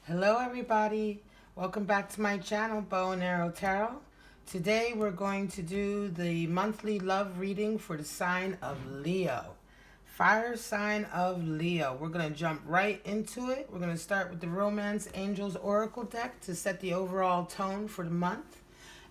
Hello everybody, welcome back to my channel, Bow and Arrow Tarot. Today we're going to do the monthly love reading for the sign of Leo. Fire sign of Leo. We're going to jump right into it. We're going to start with the Romance Angels Oracle deck to set the overall tone for the month.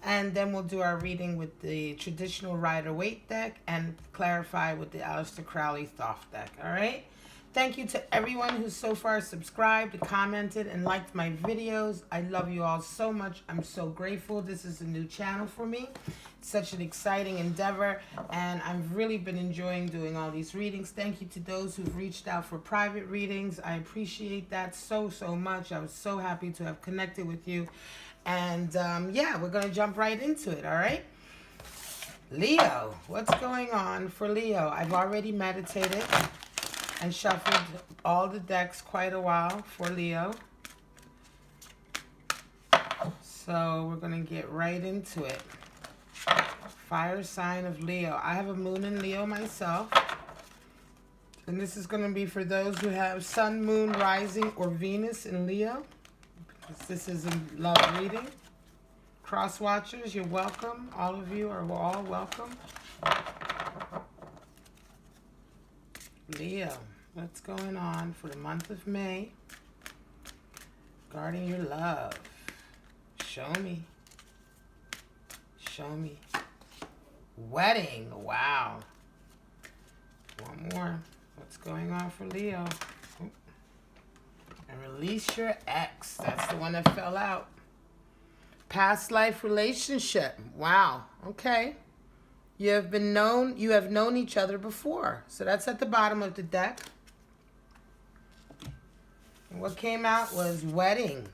And then we'll do our reading with the traditional Rider-Waite deck and clarify with the Aleister Crowley THOTH deck, alright? Thank you to everyone who's so far subscribed, commented, and liked my videos. I love you all so much. I'm so grateful. This is a new channel for me. It's such an exciting endeavor, and I've really been enjoying doing all these readings. Thank you to those who've reached out for private readings. I appreciate that so much. I was so happy to have connected with you. And yeah, we're going to jump right into it, all right? Leo, what's going on for Leo? I've already meditated and shuffled all the decks quite a while for Leo. So we're going to get right into it. Fire sign of Leo. I have a moon in Leo myself. And this is going to be for those who have sun, moon, rising, or Venus in Leo. Because this is a love reading. Cross watchers, you're welcome. All of you are all welcome. Leo, what's going on for the month of May? Guarding your love. Show me. Show me. Wedding. Wow. One more. What's going on for Leo? Oh. And release your ex. That's the one that fell out. Past life relationship. Wow. Okay. You have known each other before. So that's at the bottom of the deck. And what came out was wedding.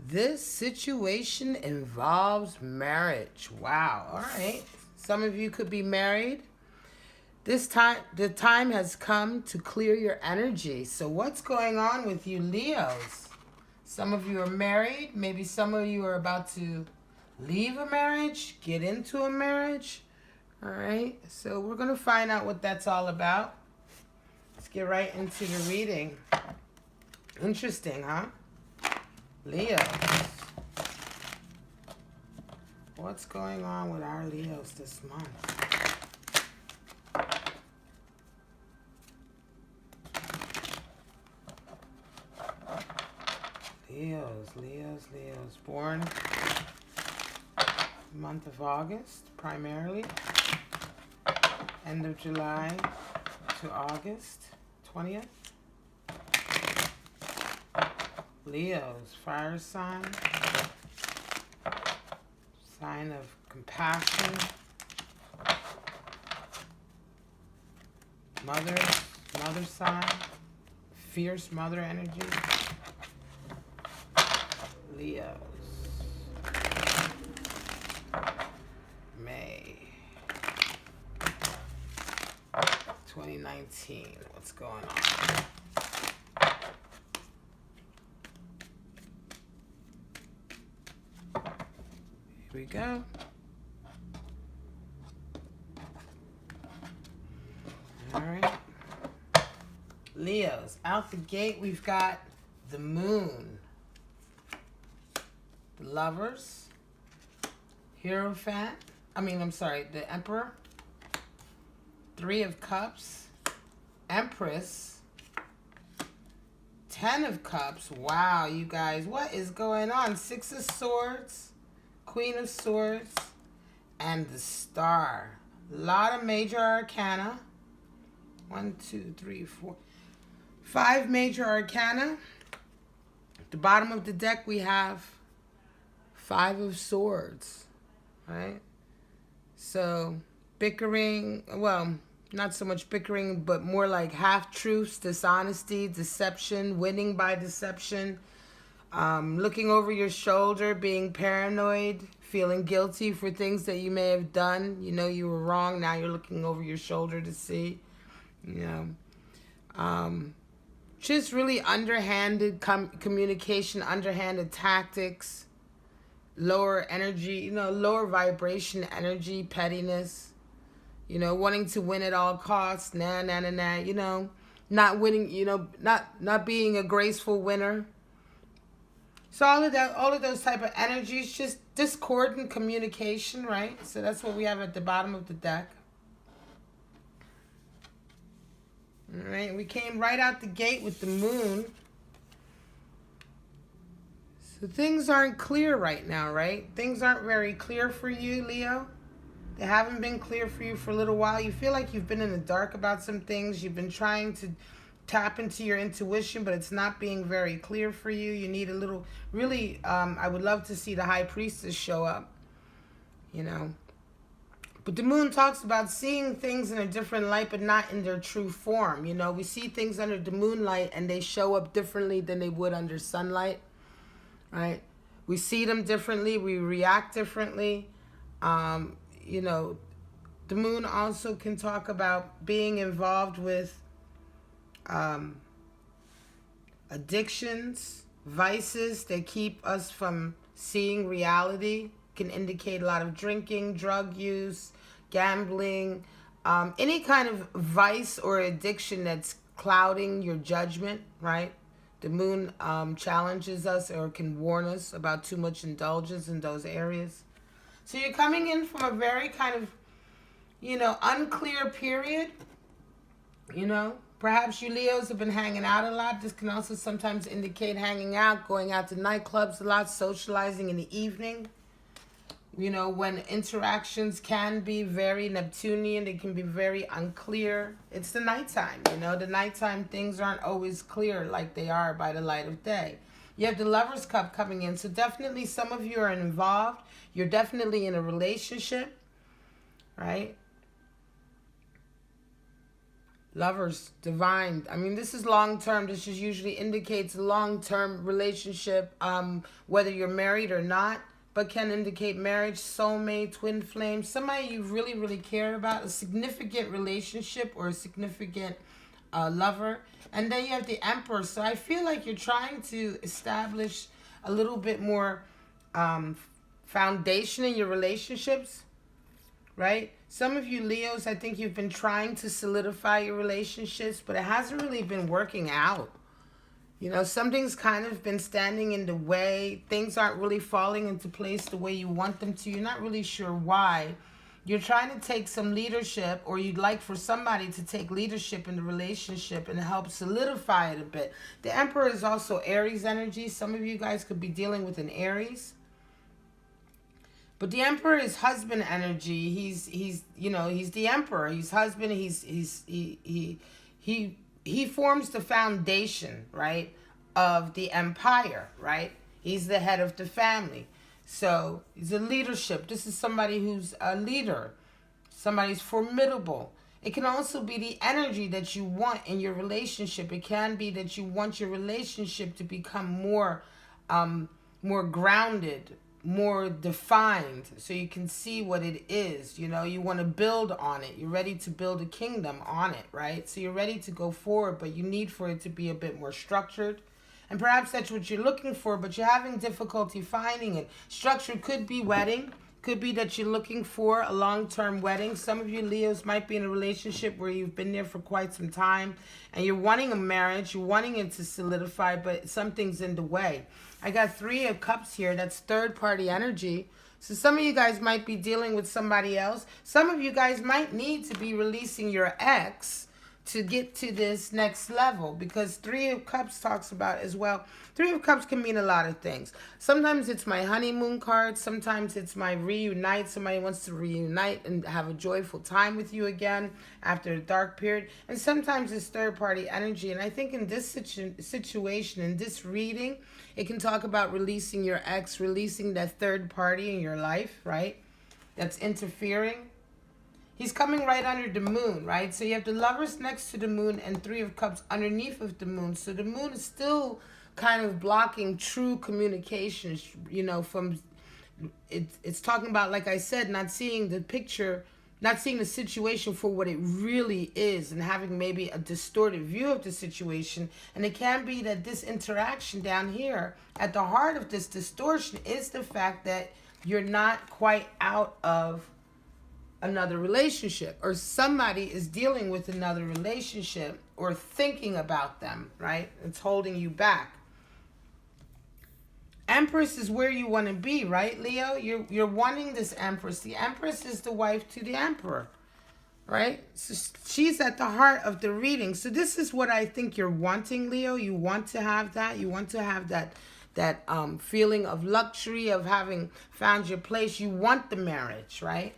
This situation involves marriage. Wow. All right. Some of you could be married. The time has come to clear your energy. So what's going on with you Leos? Some of you are married. Maybe some of you are about to leave a marriage, get into a marriage. All right, so we're going to find out what that's all about. Let's get right into the reading. Interesting, huh? Leos. What's going on with our Leos this month? Leos. Born month of August, primarily. End of July to August 20th. Leos, fire sign. Sign of compassion. Mother sign. Fierce mother energy. Leos. May 2019. What's going on? Here we go. All right. Leos, out the gate, we've got the moon. The Lovers, Hierophant, the Emperor, Three of Cups, Empress, Ten of Cups. Wow, you guys, what is going on? Six of Swords, Queen of Swords, and the Star. A lot of major arcana. 1, 2, 3, 4, 5 major arcana. At the bottom of the deck, we have Five of Swords, right? So bickering, well, not so much bickering, but more like half-truths, dishonesty, deception, winning by deception, looking over your shoulder, being paranoid, feeling guilty for things that you may have done. You know you were wrong, now you're looking over your shoulder to see, you know. Just really underhanded communication, underhanded tactics. Lower energy, lower vibration energy, pettiness, wanting to win at all costs, not winning, not being a graceful winner, So all of those type of energies, just discord and communication, right? So that's what we have at the bottom of the deck. All right, we came right out the gate with the moon. So things aren't clear right now, right? Things aren't very clear for you, Leo. They haven't been clear for you for a little while. You feel like you've been in the dark about some things. You've been trying to tap into your intuition, but it's not being very clear for you. You need a little, really, I would love to see the High Priestess show up, you know. But the moon talks about seeing things in a different light, but not in their true form. You know, we see things under the moonlight and they show up differently than they would under sunlight, right? We see them differently. We react differently. You know, the moon also can talk about being involved with addictions, vices that keep us from seeing reality. Can indicate a lot of drinking, drug use, gambling, any kind of vice or addiction that's clouding your judgment, right? The moon challenges us or can warn us about too much indulgence in those areas. So you're coming in from a very kind of, you know, unclear period, you know. Perhaps you Leos have been hanging out a lot. This can also sometimes indicate hanging out, going out to nightclubs a lot, socializing in the evening. You know, when interactions can be very Neptunian, they can be very unclear. It's the nighttime, you know. The nighttime things aren't always clear like they are by the light of day. You have the Lover's Cup coming in. So definitely some of you are involved. You're definitely in a relationship, right? Lovers, divine. I mean, this is long-term. This just usually indicates a long-term relationship, whether you're married or not, but can indicate marriage, soulmate, twin flame, somebody you really, really care about, a significant relationship or a significant lover. And then you have the Emperor. So I feel like you're trying to establish a little bit more foundation in your relationships, right? Some of you Leos, I think you've been trying to solidify your relationships, but it hasn't really been working out. You know, something's kind of been standing in the way. Things aren't really falling into place the way you want them to. You're not really sure why. You're trying to take some leadership, or you'd like for somebody to take leadership in the relationship and help solidify it a bit. The Emperor is also Aries energy. Some of you guys could be dealing with an Aries. But the Emperor is husband energy. He's you know, he's the Emperor. He's husband. He forms the foundation, right, of the empire, right? He's the head of the family. So he's a leadership. This is somebody who's a leader. Somebody's formidable. It can also be the energy that you want in your relationship. It can be that you want your relationship to become more grounded, more defined, so you can see what it is. You know, you want to build on it. You're ready to build a kingdom on it, right? So you're ready to go forward, but you need for it to be a bit more structured. And perhaps that's what you're looking for, but you're having difficulty finding it. Structure could be wedding. Could be that you're looking for a long-term wedding. Some of you Leos might be in a relationship where you've been there for quite some time and you're wanting a marriage, you're wanting it to solidify, but something's in the way. I got 3 of Cups here. That's third-party energy. So some of you guys might be dealing with somebody else. Some of you guys might need to be releasing your ex to get to this next level, because 3 of Cups talks about as well. 3 of Cups can mean a lot of things. Sometimes it's my honeymoon card. Sometimes it's my reunite. Somebody wants to reunite and have a joyful time with you again after a dark period. And sometimes it's third-party energy. And I think in this situation, in this reading, it can talk about releasing your ex, releasing that third party in your life, right? That's interfering. He's coming right under the moon, right? So you have the Lovers next to the moon and 3 of Cups underneath of the moon. So the moon is still kind of blocking true communications, you know, from... It's talking about, like I said, not seeing the picture, not seeing the situation for what it really is, and having maybe a distorted view of the situation. And it can be that this interaction down here, at the heart of this distortion, is the fact that you're not quite out of another relationship, or somebody is dealing with another relationship or thinking about them, right? It's holding you back. Empress is where you want to be, right, Leo? You're wanting this Empress. The Empress is the wife to the Emperor, right? So she's at the heart of the reading. So this is what I think you're wanting, Leo. You want to have that. You want to have that feeling of luxury, of having found your place. You want the marriage, right?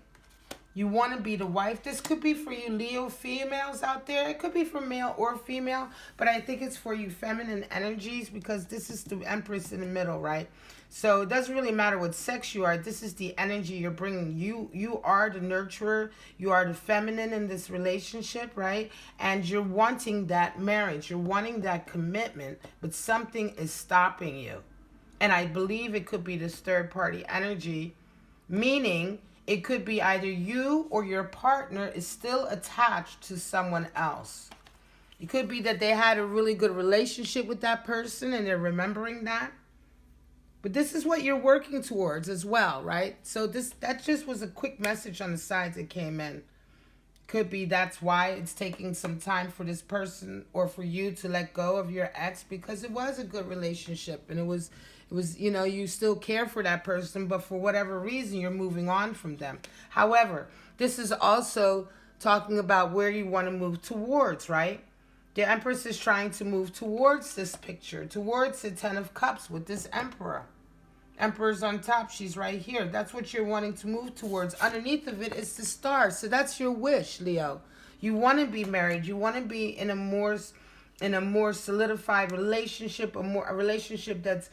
You want to be the wife. This could be for you Leo females out there. It could be for male or female, but I think it's for you feminine energies because this is the Empress in the middle, right? So it doesn't really matter what sex you are. This is the energy you're bringing. You are the nurturer. You are the feminine in this relationship, right? And you're wanting that marriage. You're wanting that commitment, but something is stopping you. And I believe it could be this third party energy, meaning it could be either you or your partner is still attached to someone else. It could be that they had a really good relationship with that person and they're remembering that. But this is what you're working towards as well, right? So that just was a quick message on the sides that came in. Could be that's why it's taking some time for this person or for you to let go of your ex, because it was a good relationship and it was, you know, you still care for that person, but for whatever reason, you're moving on from them. However, this is also talking about where you want to move towards, right? The Empress is trying to move towards this picture, towards the Ten of Cups with this Emperor. Emperor's on top. She's right here. That's what you're wanting to move towards. Underneath of it is the star. So that's your wish, Leo. You want to be married. You want to be in a more solidified relationship, a relationship that's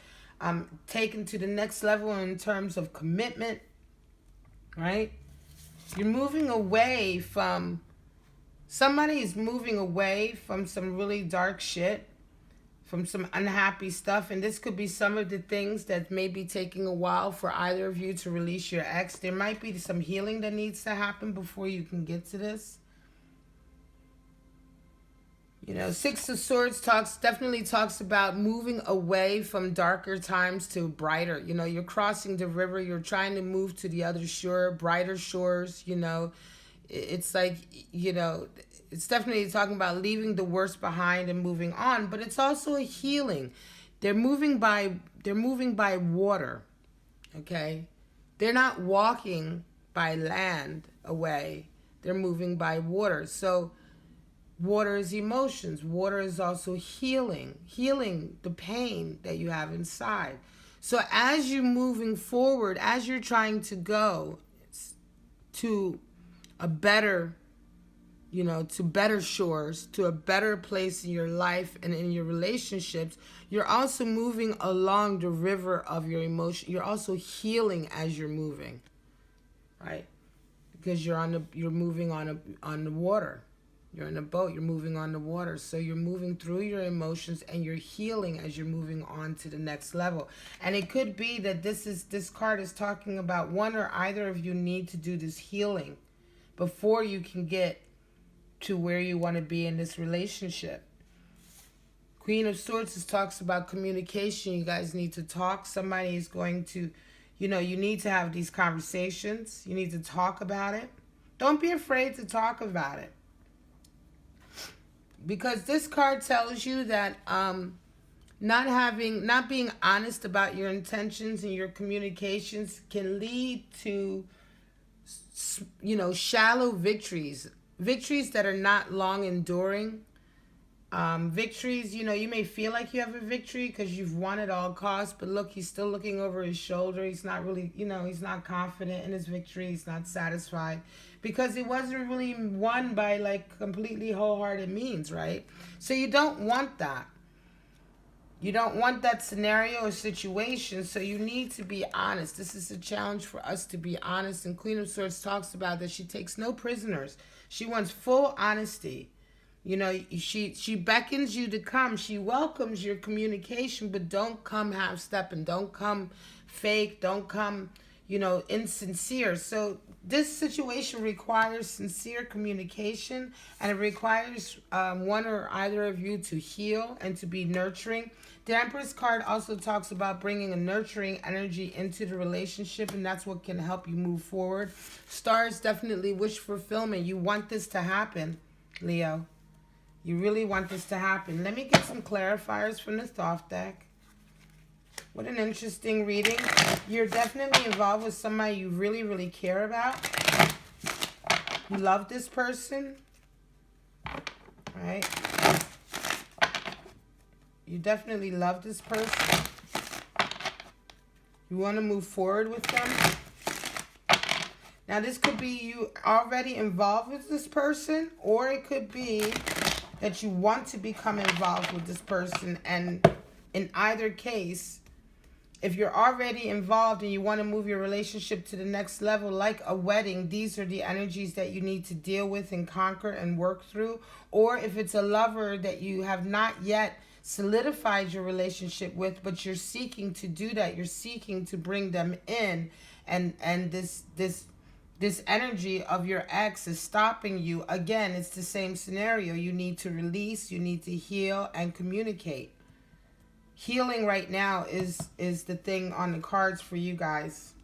taken to the next level in terms of commitment, right? You're moving away from, somebody is moving away from some really dark shit, from some unhappy stuff, and this could be some of the things that may be taking a while for either of you to release your ex. There might be some healing that needs to happen before you can get to this. You know, Six of Swords definitely talks about moving away from darker times to brighter. You know, you're crossing the river. You're trying to move to the other shore, brighter shores. You know, it's like, you know, it's definitely talking about leaving the worst behind and moving on. But it's also a healing. They're moving by water. Okay, they're not walking by land away. They're moving by water. So water is emotions. Water is also healing the pain that you have inside. So as you're moving forward, as you're trying to go to a better, you know, to better shores, to a better place in your life and in your relationships, you're also moving along the river of your emotion. You're also healing as you're moving, right? Because you're moving on the water. You're in a boat, you're moving on the water. So you're moving through your emotions and you're healing as you're moving on to the next level. And it could be that this card is talking about one or either of you need to do this healing before you can get to where you want to be in this relationship. Queen of Swords talks about communication. You guys need to talk. Somebody is going to, you know, you need to have these conversations. You need to talk about it. Don't be afraid to talk about it. Because this card tells you that not being honest about your intentions and your communications can lead to, you know, shallow victories that are not long enduring. Victories, you know, you may feel like you have a victory because you've won at all costs, but look, he's still looking over his shoulder. He's not really, you know, he's not confident in his victory. He's not satisfied because it wasn't really won by like completely wholehearted means, right? So you don't want that. You don't want that scenario or situation, so you need to be honest. This is a challenge for us to be honest, and Queen of Swords talks about that she takes no prisoners. She wants full honesty. You know, she beckons you to come. She welcomes your communication, but don't come half-stepping. Don't come fake. Don't come, you know, insincere. So this situation requires sincere communication, and it requires one or either of you to heal and to be nurturing. The Empress card also talks about bringing a nurturing energy into the relationship, and that's what can help you move forward. Stars definitely wish fulfillment. You want this to happen, Leo. You really want this to happen. Let me get some clarifiers from the Thoth deck. What an interesting reading. You're definitely involved with somebody you really, really care about. You love this person. Right? You definitely love this person. You want to move forward with them. Now, this could be you already involved with this person, or it could be that you want to become involved with this person. And in either case, if you're already involved and you want to move your relationship to the next level, like a wedding, these are the energies that you need to deal with and conquer and work through. Or if it's a lover that you have not yet solidified your relationship with, but you're seeking to do that, you're seeking to bring them in, and this energy of your ex is stopping you. Again, it's the same scenario. You need to release, you need to heal and communicate. Healing right now is the thing on the cards for you guys.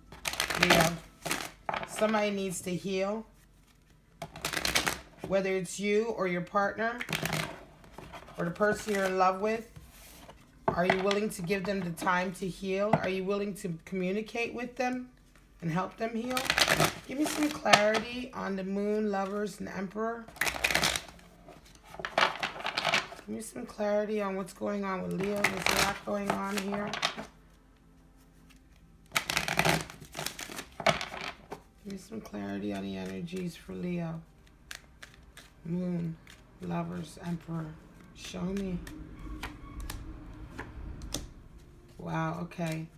Yeah. Somebody needs to heal. Whether it's you or your partner or the person you're in love with. Are you willing to give them the time to heal? Are you willing to communicate with them and help them heal? Give me some clarity on the Moon, Lovers, and Emperor. Give me some clarity on what's going on with Leo. There's a lot going on here. Give me some clarity on the energies for Leo. Moon, Lovers, Emperor. Show me. Wow, okay.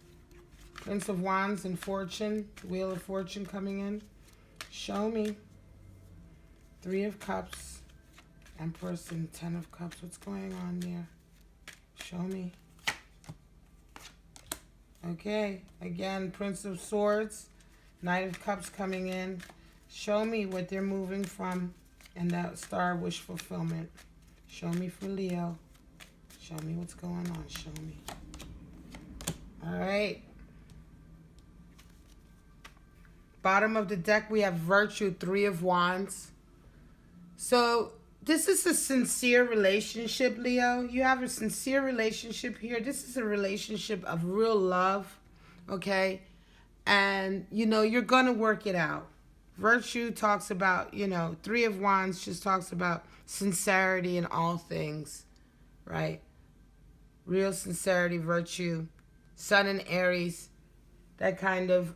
Prince of Wands and Fortune. Wheel of Fortune coming in. Show me. Three of Cups. Empress and Ten of Cups. What's going on there? Show me. Okay. Again, Prince of Swords. Knight of Cups coming in. Show me what they're moving from. And that Star Wish Fulfillment. Show me for Leo. Show me what's going on. Show me. All right. Bottom of the deck, we have Virtue, Three of Wands. So this is a sincere relationship, Leo. You have a sincere relationship here. This is a relationship of real love, okay? And, you know, you're going to work it out. Virtue talks about, you know, Three of Wands just talks about sincerity in all things, right? Real sincerity, virtue. Sun and Aries, that kind of,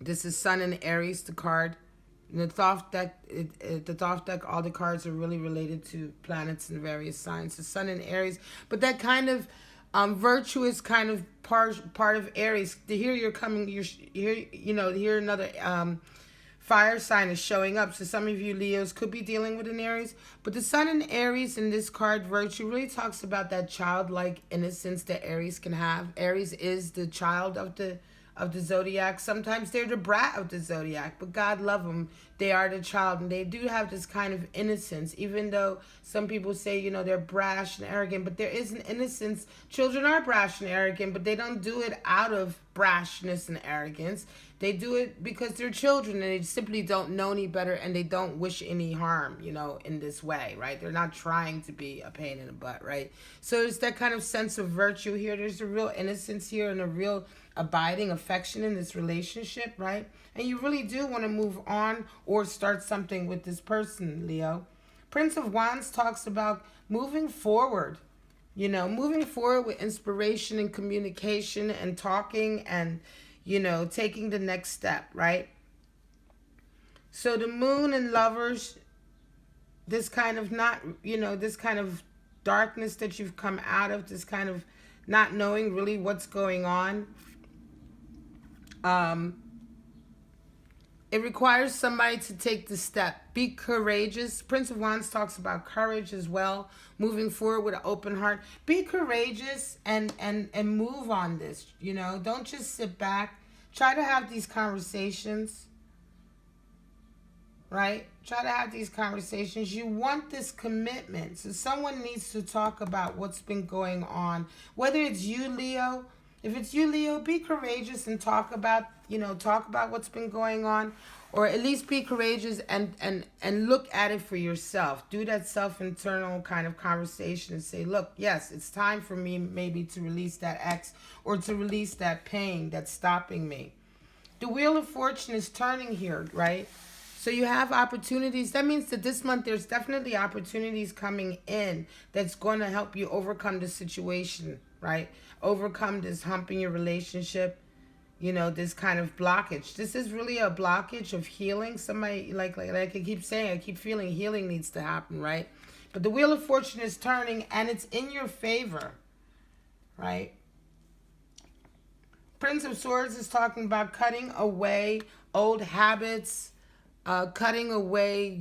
this is Sun and Aries, the card. In the Thoth deck, the Thoth deck, all the cards are really related to planets and various signs. The Sun and Aries, but that kind of virtue is kind of part of Aries. Here you're coming, here another fire sign is showing up. So some of you Leos could be dealing with an Aries, but the Sun and Aries in this card, Virtue, really talks about that childlike innocence that Aries can have. Aries is the child of the zodiac. Sometimes they're the brat of the zodiac, but God love them. They are the child, and they do have this kind of innocence, even though some people say, you know, they're brash and arrogant, but there is an innocence. Children are brash and arrogant, but they don't do it out of brashness and arrogance. They do it because they're children, and they simply don't know any better, and they don't wish any harm, you know, in this way, right? They're not trying to be a pain in the butt, right? So there's that kind of sense of virtue here. There's a real innocence here and a real abiding affection in this relationship, right? And you really do want to move on or start something with this person, Leo. Prince of Wands talks about moving forward, you know, moving forward with inspiration and communication and talking and, you know, taking the next step, right? So the Moon and Lovers, this kind of not, you know, this kind of darkness that you've come out of, this kind of not knowing really what's going on. It requires somebody to take the step. Be courageous. Prince of Wands talks about courage as well. Moving forward with an open heart. Be courageous and move on this. You know, don't just sit back. Try to have these conversations. Right? Try to have these conversations. You want this commitment. So someone needs to talk about what's been going on. Whether it's you, Leo, If it's you, Leo, be courageous and talk about, talk about what's been going on, or at least be courageous and look at it for yourself. Do that self-internal kind of conversation and say, look, yes, it's time for me maybe to release that ex or to release that pain that's stopping me. The Wheel of Fortune is turning here, right? So you have opportunities. That means that this month there's definitely opportunities coming in that's going to help you overcome the situation, right? Overcome this hump in your relationship, this kind of blockage. This is really a blockage of healing. Somebody, like I keep saying, I keep feeling healing needs to happen, right? But the Wheel of Fortune is turning and it's in your favor, right? Prince of Swords is talking about cutting away old habits, cutting away,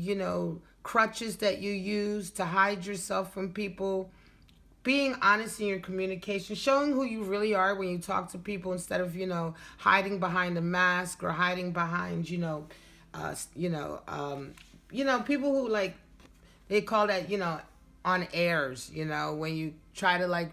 crutches that you use to hide yourself from people, being honest in your communication, showing who you really are when you talk to people instead of, hiding behind a mask or hiding behind, people who they call that, on airs, when you try to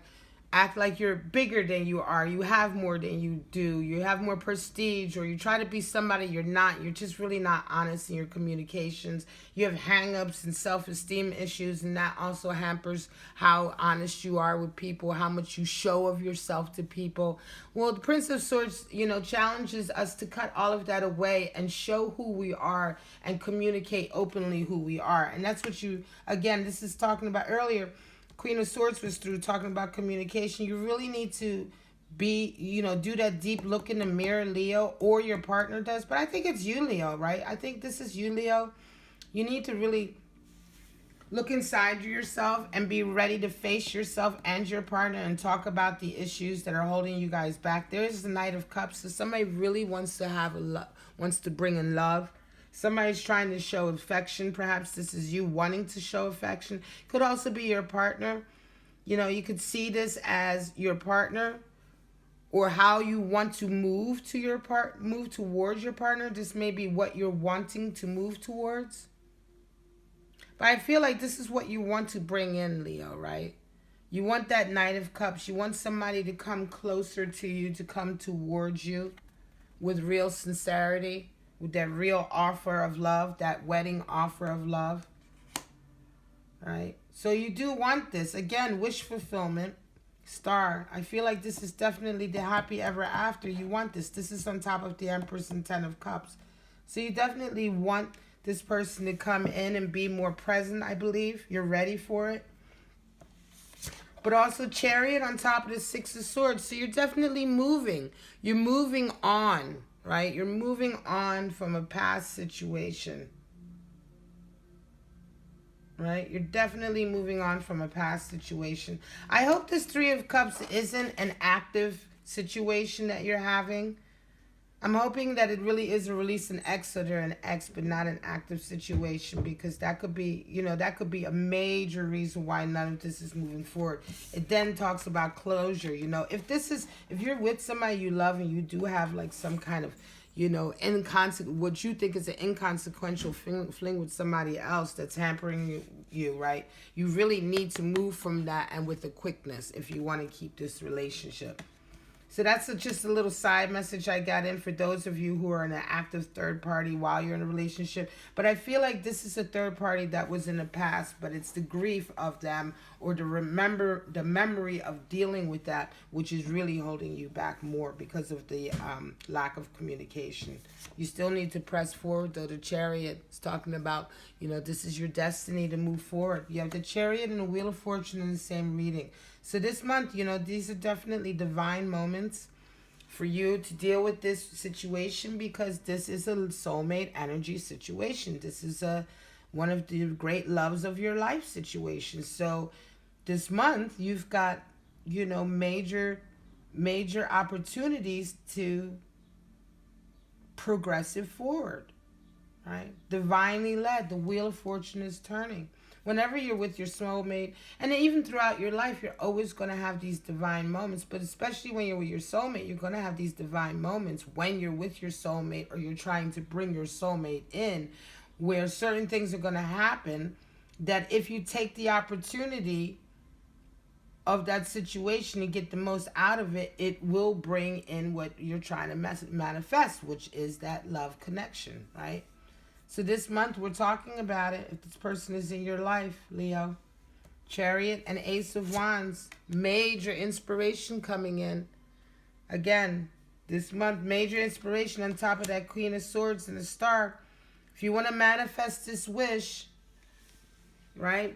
act like you're bigger than you are, you have more than you do, you have more prestige, or you try to be somebody you're not. You're just really not honest in your communications. You have hang-ups and self-esteem issues, and that also hampers how honest you are with people, how much you show of yourself to people. Well, the Prince of Swords, challenges us to cut all of that away and show who we are and communicate openly who we are. And that's what again, this is talking about earlier. Queen of Swords was through talking about communication. You really need to be, do that deep look in the mirror, Leo, or your partner does. But I think it's you, Leo, right? I think this is you, Leo. You need to really look inside yourself and be ready to face yourself and your partner and talk about the issues that are holding you guys back. There is the Knight of Cups. So somebody really wants to bring in love. Somebody's trying to show affection. Perhaps this is you wanting to show affection. Could also be your partner. You could see this as your partner or how you want to move towards your partner. This may be what you're wanting to move towards. But I feel like this is what you want to bring in, Leo, right? You want that Knight of Cups. You want somebody to come closer to you, to come towards you with real sincerity, with that real offer of love, that wedding offer of love, right? So you do want this. Again, wish fulfillment, Star. I feel like this is definitely the happy ever after. You want this. This is on top of the Empress and Ten of Cups. So you definitely want this person to come in and be more present, I believe. You're ready for it. But also Chariot on top of the Six of Swords. So you're definitely moving. You're moving on. Right? You're moving on from a past situation. Right? You're definitely moving on from a past situation. I hope this Three of Cups isn't an active situation that you're having. I'm hoping that it really is a release an ex or an ex, but not an active situation, because that could be, that could be a major reason why none of this is moving forward. It then talks about closure. If you're with somebody you love and you do have some kind of, what you think is an inconsequential fling with somebody else that's hampering you, right? You really need to move from that and with a quickness if you want to keep this relationship. So that's just a little side message I got in for those of you who are in an active third party while you're in a relationship. But I feel like this is a third party that was in the past, but it's the grief of them or the memory of dealing with that, which is really holding you back more because of the lack of communication. You still need to press forward, though. The Chariot is talking about, this is your destiny to move forward. You have the Chariot and the Wheel of Fortune in the same reading. So this month, these are definitely divine moments for you to deal with this situation, because this is a soulmate energy situation. This is one of the great loves of your life situation. So this month, you've got, major opportunities to progress it forward, right? Divinely led. The Wheel of Fortune is turning. Whenever you're with your soulmate, and even throughout your life, you're always going to have these divine moments. But especially when you're with your soulmate, you're going to have these divine moments when you're with your soulmate or you're trying to bring your soulmate in, where certain things are going to happen that if you take the opportunity of that situation and get the most out of it, it will bring in what you're trying to manifest, which is that love connection, right? So this month we're talking about it. If this person is in your life, Leo, Chariot and Ace of Wands, major inspiration coming in. Again, this month, major inspiration on top of that Queen of Swords and the Star. If you want to manifest this wish, right?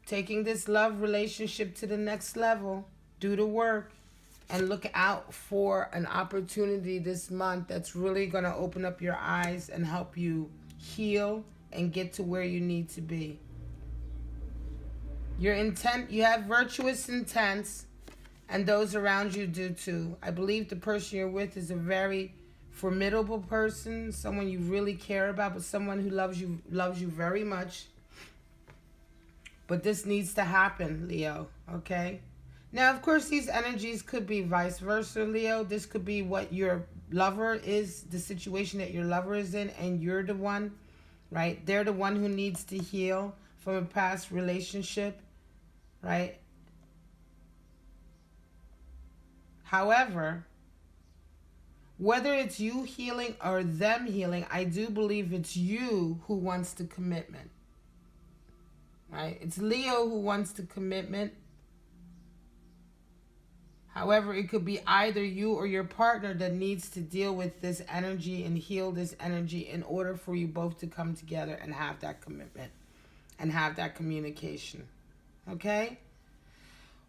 Taking this love relationship to the next level, do the work, and look out for an opportunity this month that's really going to open up your eyes and help you heal and get to where you need to be. Your intent, you have virtuous intents, and those around you do too. I believe the person you're with is a very formidable person, someone you really care about, but someone who loves you very much. But this needs to happen, Leo, okay? Now, of course, these energies could be vice versa, Leo. This could be what your lover is, the situation that your lover is in, and you're the one, right? They're the one who needs to heal from a past relationship, right? However, whether it's you healing or them healing, I do believe it's you who wants the commitment. Right? It's Leo who wants the commitment. However, it could be either you or your partner that needs to deal with this energy and heal this energy in order for you both to come together and have that commitment and have that communication. Okay?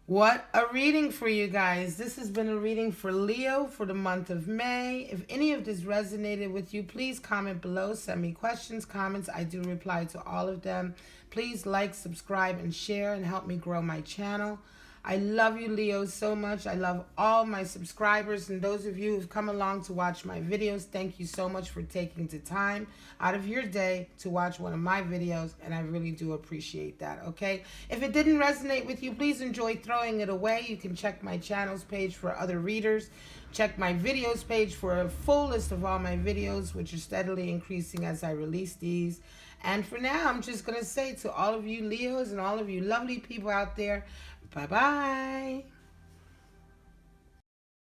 What a reading for you guys. This has been a reading for Leo for the month of May. If any of this resonated with you, please comment below. Send me questions, comments. I do reply to all of them. Please like, subscribe, and share and help me grow my channel. I love you, Leo, so much. I love all my subscribers and those of you who've come along to watch my videos. Thank you so much for taking the time out of your day to watch one of my videos, and I really do appreciate that, okay? If it didn't resonate with you, please enjoy throwing it away. You can check my channel's page for other readers. Check my videos page for a full list of all my videos, which are steadily increasing as I release these. And for now, I'm just going to say to all of you Leos and all of you lovely people out there, bye-bye.